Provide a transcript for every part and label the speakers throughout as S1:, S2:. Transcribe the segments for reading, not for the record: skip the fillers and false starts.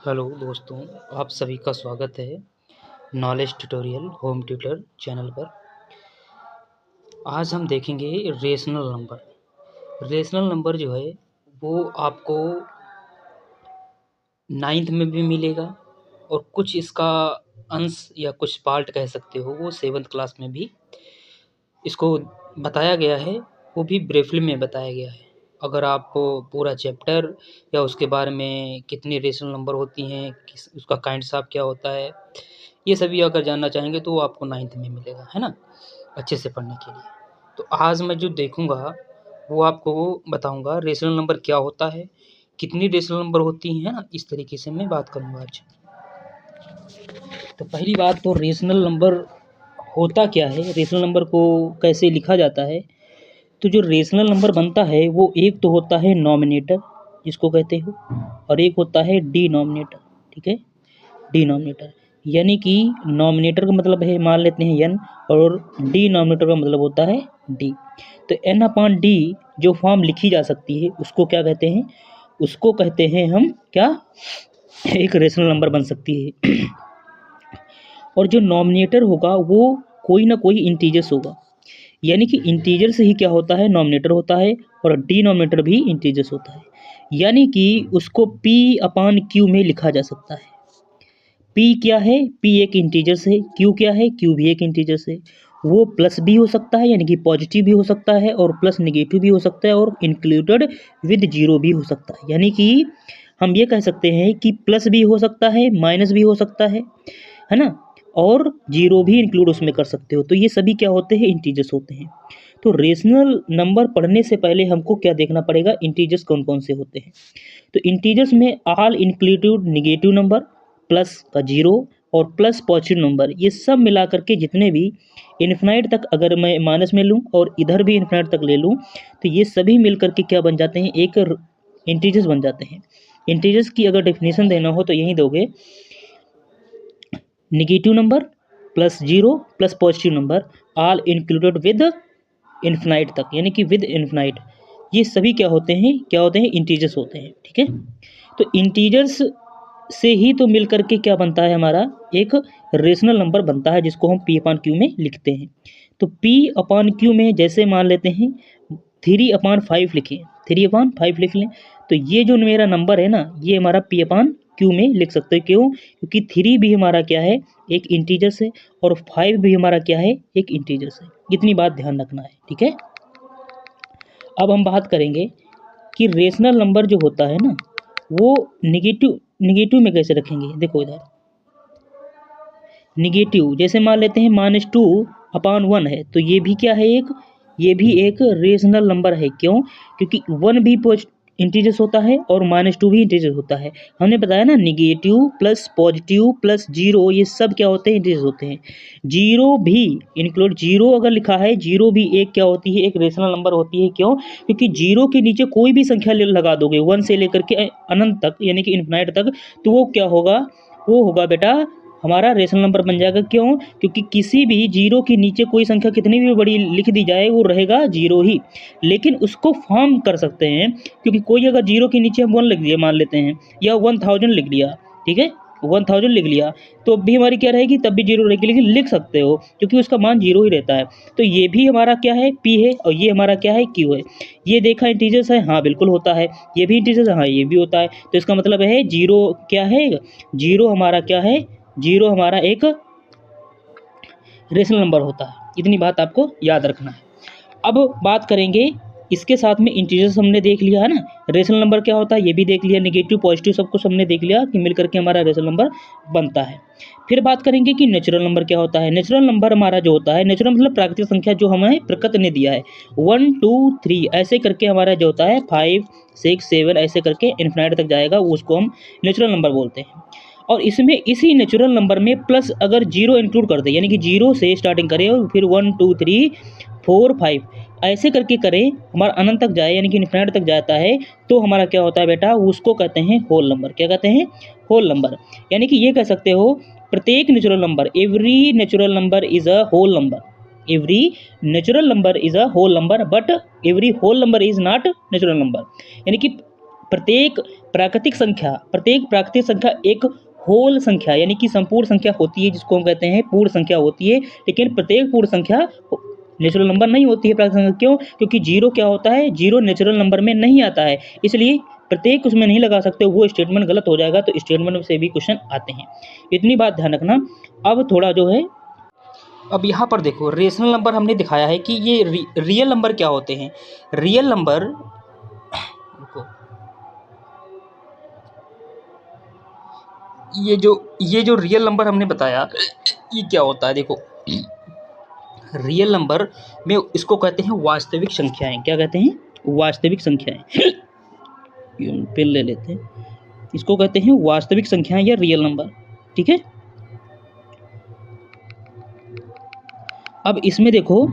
S1: Hello दोस्तों, आप सभी का स्वागत है knowledge tutorial home tutor channel पर। आज हम देखेंगे रेशनल नंबर। रेशनल नंबर जो है वो आपको 9th में भी मिलेगा और कुछ इसका अंश या कुछ पार्ट कह सकते हो वो 7th क्लास में भी इसको बताया गया है, वो भी ब्रीफली में बताया गया है। अगर आपको पूरा चैप्टर या उसके बारे में कितनी रेशनल नंबर होती हैं, किस उसका काइंड्स ऑफ क्या होता है, ये सभी अगर जानना चाहेंगे तो वो आपको 9th में मिलेगा, है ना, अच्छे से पढ़ने के लिए। तो आज मैं जो देखूँगा वो आपको बताऊँगा रेशनल नंबर क्या होता है, कितनी रेशनल नंबर होती हैं, है ना, इस तरीके से मैं बात करूँगा आज। तो पहली बात तो रेशनल नंबर होता क्या है, रेशनल नंबर को कैसे लिखा जाता है। तो जो रेशनल नंबर बनता है वो एक तो होता है नॉमिनेटर जिसको कहते हो, और एक होता है डिनोमिनेटर। ठीक है, डिनोमिनेटर यानी कि नॉमिनेटर का मतलब है, मान लेते हैं n, और डिनोमिनेटर का मतलब होता है d। तो n अपॉन d जो फॉर्म लिखी जा सकती है उसको क्या कहते हैं, उसको कहते हैं हम क्या, एक रेशनल नंबर बन सकती है। और जो नॉमिनेटर होगा वो कोई ना कोई इंटीजर्स होगा, यानी कि इंटीजर से ही क्या होता है, नॉमिनेटर होता है, और डिनोमिनेटर भी इंटीजर्स होता है। यानी कि उसको p अपॉन q में लिखा जा सकता है। p क्या है, p एक इंटीजर से, q क्या है, q भी एक इंटीजर से। वो प्लस भी हो सकता है यानी कि पॉजिटिव भी हो सकता है, और प्लस निगेटिव भी हो सकता है, और इंक्लूडेड विद जीरो भी हो सकता है। यानी कि हम ये कह सकते हैं कि प्लस भी हो सकता है, माइनस भी हो सकता है ना, और जीरो भी इंक्लूड उसमें कर सकते हो। तो ये सभी क्या होते हैं, इंटीजर्स होते हैं। तो रेशनल नंबर पढ़ने से पहले हमको क्या देखना पड़ेगा, इंटीजर्स कौन कौन से होते हैं। तो इंटीजर्स में all included negative number, plus का जीरो, और प्लस पॉजिटिव नंबर, ये सब मिला करके जितने भी इन्फिनाइट तक अगर मैं माइनस में लूँ और इधर भी इन्फिनाइट तक ले लूँ तो ये सभी मिल करके क्या बन जाते हैं, एक इंटीजर्स बन जाते हैं। इंटीजर्स की अगर डेफिनेशन देना हो तो यही दोगे, negative number plus zero plus positive number all included with infinite तक, यानी कि विद इन्फिनाइट, ये सभी क्या होते हैं, क्या होते हैं, इंटीजर्स होते हैं। ठीक है, तो इंटीजर्स से ही तो मिल करके क्या बनता है, हमारा एक रेशनल नंबर बनता है जिसको हम p अपॉन क्यू में लिखते हैं। तो p अपॉन क्यू में जैसे मान लेते हैं 3/5 लिखें, 3/5 लिख लें, तो ये जो मेरा नंबर है ना, ये हमारा p अपॉन क्यू में लिख सकते हैं। क्यों, क्योंकि 3 भी हमारा क्या है, एक इंटीजर से, और 5 भी हमारा क्या है, एक इंटीजर से। इतनी बात ध्यान रखना है। ठीक है, अब हम बात करेंगे कि रेशनल नंबर जो होता है ना वो निगेटिव में कैसे रखेंगे। देखो इधर निगेटिव, जैसे मान लेते हैं -2/1 है, तो ये भी क्या है, ये भी एक रेशनल नंबर है। क्यों, क्योंकि 1 भी इंटीजर्स होता है और -2 भी इंटीजर्स होता है। हमने बताया ना, negative plus positive plus zero, ये सब क्या होते हैं, इंटीजर्स होते हैं। जीरो भी इंक्लूड, जीरो अगर लिखा है, जीरो भी एक क्या होती है, एक रेशनल नंबर होती है। क्यों, क्योंकि जीरो के नीचे कोई भी संख्या लगा दोगे 1 से लेकर के अनंत तक, यानी कि इन्फिनाइट तक, तो वो क्या होगा, वो होगा बेटा हमारा रेशनल नंबर बन जाएगा। क्यों, क्योंकि किसी भी जीरो के नीचे कोई संख्या कितनी भी बड़ी लिख दी जाए वो रहेगा जीरो ही, लेकिन उसको फॉर्म कर सकते हैं। क्योंकि कोई अगर जीरो के नीचे हम 1 लिख दिया मान लेते हैं, या 1000 लिख लिया, ठीक है, 1000 लिख लिया, तो भी हमारी क्या रहेगी, तब भी जीरो रहेगी, लेकिन लिख सकते हो क्योंकि उसका मान जीरो ही रहता है। तो ये भी हमारा क्या है, पी है, और ये हमारा क्या है, क्यू है। ये देखा इंटीजर्स है, हाँ बिल्कुल होता है। ये भी इंटीजर्स है, हाँ ये भी होता है। तो इसका मतलब है जीरो क्या है, जीरो हमारा क्या है, जीरो हमारा एक रेशनल नंबर होता है। इतनी बात आपको याद रखना है। अब बात करेंगे, इसके साथ में इंटीजर्स हमने देख लिया है ना, रेशनल नंबर क्या होता है ये भी देख लिया, नेगेटिव पॉजिटिव सब कुछ हमने देख लिया कि मिलकर के हमारा रेशनल नंबर बनता है। फिर बात करेंगे कि नेचुरल नंबर क्या होता है। नेचुरल नंबर हमारा जो होता है, नेचुरल मतलब प्राकृतिक संख्या जो हमें प्रकृति ने दिया है, 1 2 3 ऐसे करके हमारा जो होता है 5 6 7 ऐसे करके इन्फिनाइट तक जाएगा, वो उसको हम नेचुरल नंबर बोलते हैं। और इसमें इसी नेचुरल नंबर में प्लस अगर जीरो इंक्लूड कर दे, यानी कि जीरो से स्टार्टिंग करें और फिर 1 2 3 4 5 ऐसे करके करें, हमारा अनंत तक जाए यानी कि इन्फिनिटी तक जाता है, तो हमारा क्या होता है बेटा, उसको कहते हैं होल नंबर। क्या कहते हैं, होल नंबर। यानी कि ये कह सकते हो प्रत्येक natural number, every natural number is a whole number. Every natural number is a whole number, but every whole number is not natural number. यानी कि प्रत्येक प्राकृतिक संख्या एक होल संख्या यानी कि संपूर्ण संख्या होती है, जिसको हम कहते हैं पूर्ण संख्या होती है। लेकिन प्रत्येक पूर्ण संख्या नेचुरल नंबर नहीं होती है प्राकृतिक संख्या। क्यों? क्योंकि जीरो क्या होता है, जीरो नेचुरल नंबर में नहीं आता है, इसलिए प्रत्येक उसमें नहीं लगा सकते, वो स्टेटमेंट गलत हो जाएगा। तो स्टेटमेंट से भी क्वेश्चन आते हैं, इतनी बात ध्यान रखना। अब थोड़ा जो है, अब यहाँ पर देखो रेशनल नंबर हमने दिखाया है कि ये रियल नंबर क्या होते हैं। रियल नंबर, ये जो रियल नंबर हमने बताया ये क्या होता है। देखो रियल नंबर में इसको कहते हैं वास्तविक संख्याएं। क्या कहते हैं? वास्तविक संख्याएं। पेन ले लेते हैं, इसको कहते हैं वास्तविक संख्याएं या रियल नंबर। ठीक है, अब इसमें देखो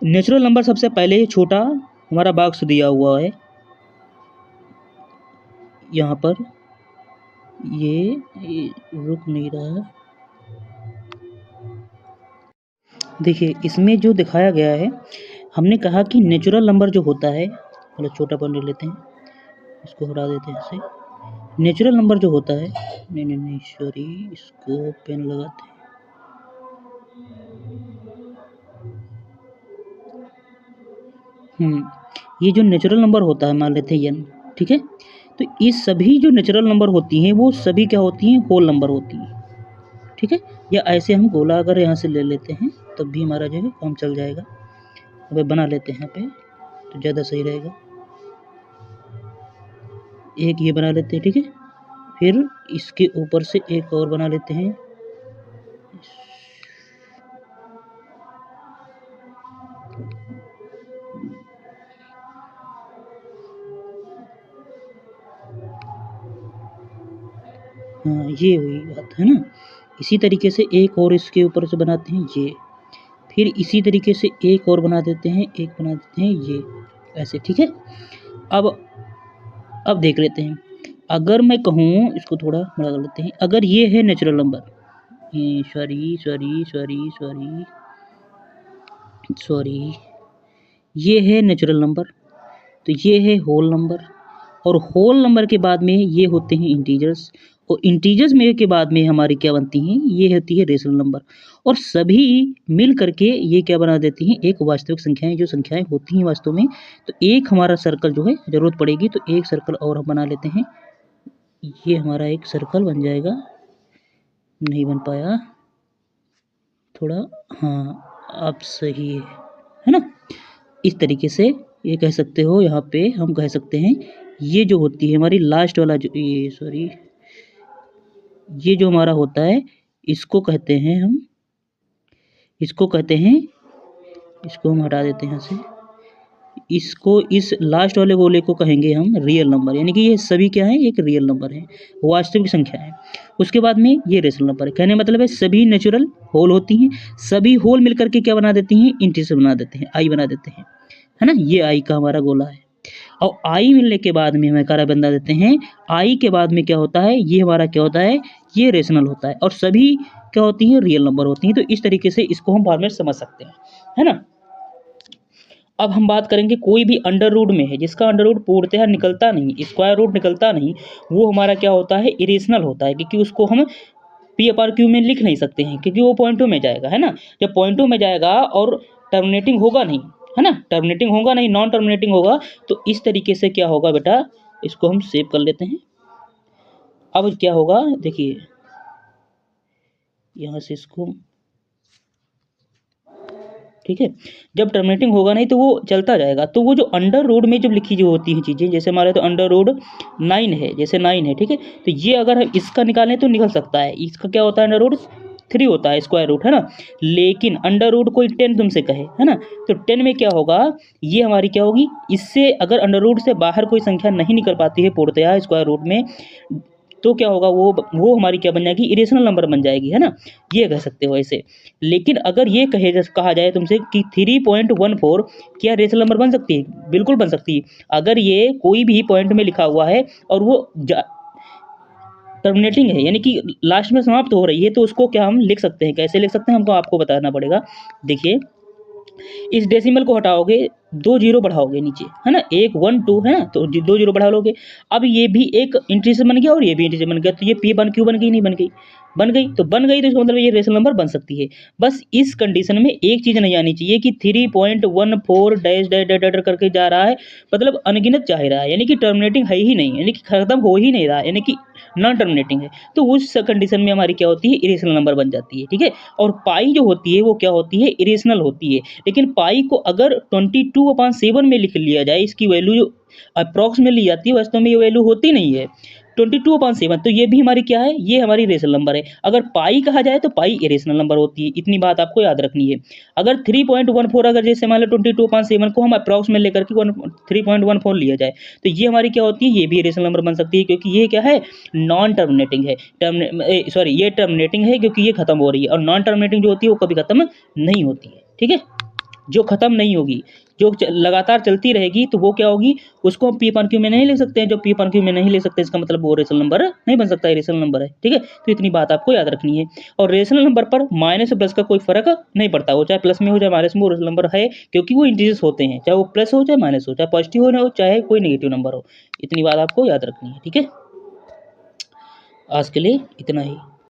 S1: नेचुरल नंबर सबसे पहले छोटा हमारा बॉक्स दिया हुआ है यहाँ पर, ये रुक नहीं रहा है। देखिए इसमें जो दिखाया गया है, हमने कहा कि नेचुरल नंबर जो होता है, मतलब छोटा पन ले लेते हैं, इसको हटा देते हैं ऐसे। नेचुरल नंबर जो होता है, नहीं सॉरी, इसको पेन लगाते हैं। ये जो नेचुरल नंबर होता है, मान लेते हैं n, ठीक है। तो ये सभी जो नेचुरल नंबर होती हैं वो सभी क्या होती हैं, होल नंबर होती हैं। ठीक है, या ऐसे हम गोला अगर यहाँ से ले लेते हैं तब भी हमारा जो है काम चल जाएगा। अब बना लेते हैं यहाँ पे तो ज़्यादा सही रहेगा। एक ये बना लेते हैं, ठीक है, फिर इसके ऊपर से एक और बना लेते हैं। हाँ, ये हुई बात है ना। इसी तरीके से एक और इसके ऊपर से बनाते हैं ये, फिर इसी तरीके से एक और बना देते हैं, एक बना देते हैं ये, ऐसे। ठीक है, अब देख लेते हैं। अगर मैं कहूँ, इसको थोड़ा बड़ा कर लेते हैं, अगर ये है नेचुरल नंबर, सॉरी, ये है नेचुरल नंबर, तो ये है होल नंबर, और होल नंबर के बाद में ये होते हैं इंटीजर्स, और इंटीजर्स में के बाद में हमारी क्या बनती हैं, ये होती है रेशनल नंबर, और सभी मिल करके ये क्या बना देती हैं, एक वास्तविक संख्याएं, जो संख्याएं होती हैं वास्तव में। तो एक हमारा सर्कल जो है ज़रूरत पड़ेगी, तो एक सर्कल और हम बना लेते हैं। ये हमारा एक सर्कल बन जाएगा, नहीं बन पाया थोड़ा, हाँ अब सही है ना। इस तरीके से ये कह सकते हो, यहाँ पे हम कह सकते हैं ये जो होती है हमारी लास्ट वाला जो ये जो हमारा होता है, इसको कहते हैं हम, इसको हम हटा देते हैं यहाँ से, इसको, इस लास्ट वाले गोले को कहेंगे हम रियल नंबर, यानी कि ये सभी क्या है, एक रियल नंबर है, वास्तविक संख्या है। उसके बाद में ये रेशनल नंबर है। कहने मतलब है सभी नेचुरल होल होती हैं, सभी होल मिलकर के क्या बना देती हैं, इंटीजर बना देते हैं, आई बना देते हैं, है ना। ये आई का हमारा गोला है, और आई मिलने के बाद में हमें कार्य बना देते हैं। आई के बाद में क्या होता है, ये हमारा क्या होता है, ये रेशनल होता है, और सभी क्या होती हैं, रियल नंबर होती हैं। तो इस तरीके से इसको हम फॉर्मेट समझ सकते हैं, है ना। अब हम बात करेंगे कोई भी अंडर रूट में है जिसका अंडर रूट पूर्णतः निकलता नहीं, स्क्वायर रूट निकलता नहीं, वो हमारा क्या होता है, इरेशनल होता है, क्योंकि उसको हम P/Q में लिख नहीं सकते हैं, क्योंकि वो पॉइंट टू में जाएगा, है ना। जब पॉइंट टू में जाएगा और टर्मिनेटिंग होगा नहीं, है ना, टर्मिनेटिंग होगा नहीं, नॉन टर्मिनेटिंग होगा, तो इस तरीके से क्या होगा बेटा, इसको हम सेव कर लेते हैं। अब क्या होगा, देखिए यहाँ से इसको, ठीक है, जब टर्मिनेटिंग होगा नहीं तो वो चलता जाएगा। तो वो जो अंडर रूट में जब लिखी जो होती हैं चीज़ें, जैसे हमारे तो अंडर रूट 9 है, जैसे 9 है, ठीक है, तो ये अगर हम इसका निकालें तो निकल सकता है। इसका क्या होता है, अंडर रूट 3 होता है, स्क्वायर रूट, है ना। लेकिन अंडर रूट कोई 10 तुमसे कहे, है ना, तो 10 में क्या होगा, ये हमारी क्या होगी, इससे अगर अंडर रूट से बाहर कोई संख्या नहीं निकल पाती है पूर्णतया स्क्वायर रूट में, तो क्या होगा, वो हमारी क्या बन जाएगी, इरेशनल नंबर बन जाएगी, है ना। ये कह सकते हो ऐसे। लेकिन अगर ये कहा जाए तुमसे कि 3.14 क्या रेशनल नंबर बन सकती है, बिल्कुल बन सकती है। अगर ये कोई भी पॉइंट में लिखा हुआ है और वो टर्मिनेटिंग है, यानी कि लास्ट में समाप्त हो रही है, तो उसको क्या हम लिख सकते हैं, कैसे लिख सकते हैं, हमको आपको बताना पड़ेगा। देखिए इस डेसिमल को हटाओगे, 2 जीरो बढ़ाओगे नीचे, है ना, 1 1 2 है ना, तो 2 जीरो बढ़ा लोगे। अब ये भी एक इंटीजर बन गया और ये भी इंटीजर बन गया, तो ये पी वन क्यू बन गई, नहीं बन गई? बन गई, तो बन गई तो इसका मतलब ये रेशनल नंबर बन सकती है। बस इस कंडीशन में एक चीज़ नहीं आनी चाहिए कि 3.14 डैश डैश डैश डैश करके जा रहा है, मतलब अनगिनत जा ही रहा है, यानी कि टर्मिनेटिंग है ही नहीं, यानी कि खत्म हो ही नहीं रहा, यानी कि नॉन टर्मिनेटिंग है। तो उस कंडीशन में हमारी क्या होती है, इरेशनल नंबर बन जाती है, ठीक है। और पाई जो होती है वो क्या होती है, इरेशनल होती है। लेकिन पाई को अगर 22/7 में लिख लिया जाए, इसकी वैल्यू जो अप्रॉक्स में ली जाती है, वास्तव में ये वैल्यू होती नहीं है 22/7, तो ये भी हमारी क्या है, ये हमारी रेशनल नंबर है। अगर पाई कहा जाए तो पाई इरेशनल नंबर होती है, इतनी बात आपको याद रखनी है। अगर 3.14, अगर जैसे मान लो 22/7 को हम अप्रॉक्स में लेकर के 3.14 लिया जाए, तो ये हमारी क्या होती है, ये भी रेशनल नंबर बन सकती है, क्योंकि ये क्या है, नॉन टर्मिनेटिंग है। सॉरी, ये टर्मिनेटिंग है क्योंकि ये खत्म हो रही है, और नॉन टर्मिनेटिंग जो होती है वो कभी खत्म नहीं होती है, ठीक है। जो खत्म नहीं होगी, जो लगातार चलती रहेगी, तो वो क्या होगी, उसको हम पी अपन क्यू में नहीं ले सकते हैं। जो पी अपन क्यू में नहीं ले सकते, इसका मतलब वो रेशनल नंबर नहीं बन सकता, रेशनल नंबर है, ठीक है। तो इतनी बात आपको याद रखनी है। और रेशनल नंबर पर माइनस और प्लस का कोई फर्क नहीं पड़ता, वो चाहे प्लस में हो चाहे माइनस में हो, रेशनल नंबर है, क्योंकि वो इंटीजर्स होते हैं, चाहे वो प्लस हो चाहे माइनस हो, चाहे पॉजिटिव हो चाहे कोई नेगेटिव नंबर हो। इतनी बात आपको याद रखनी है, ठीक है। आज के लिए इतना ही।